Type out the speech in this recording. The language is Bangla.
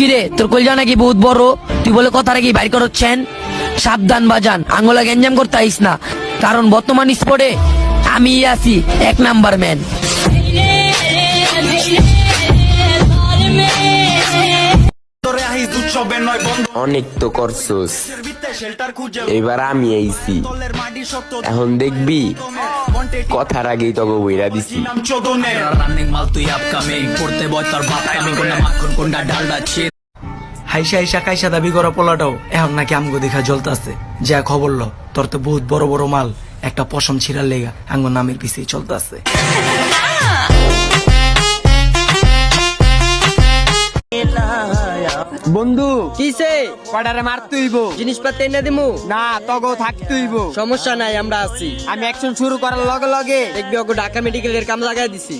কিরে তোর কলজা নাকি বহুত বড়, তুই বলে কথা নাকি বাইর করছেন। সাবধান বাজান, আঙ্গুলা গ্যাঞ্জাম করতে আইস না, কারণ বর্তমান স্পোর্টে আমি আছি 1 নাম্বার ম্যান। অনেক তো করছস, এবার আমি আইছি, এখন দেখবি কথার আগেই তোকে বইরা দিছি। হাইসা হাইসা কাইসা দাবি করা পোলাটাও এখন নাকি আমগো দেখা জ্বলতাছে। যা খবর ল, তোর তো বহুত বড় বড় মাল, একটা পশম ছিড়ার লেগা আঙ্গো নামের পিছিয়ে চলতেছে। বন্ধু কিসে কটারে মারতে হইব, জিনিসপাতি এনে দিমু? না তগো থাকতে হইব। সমস্যা নাই, আমরা আছি। আমি অ্যাকশন শুরু করার লগে লগে দেখবি ওকে ঢাকা মেডিকেলের কাম লাগাই দিছি।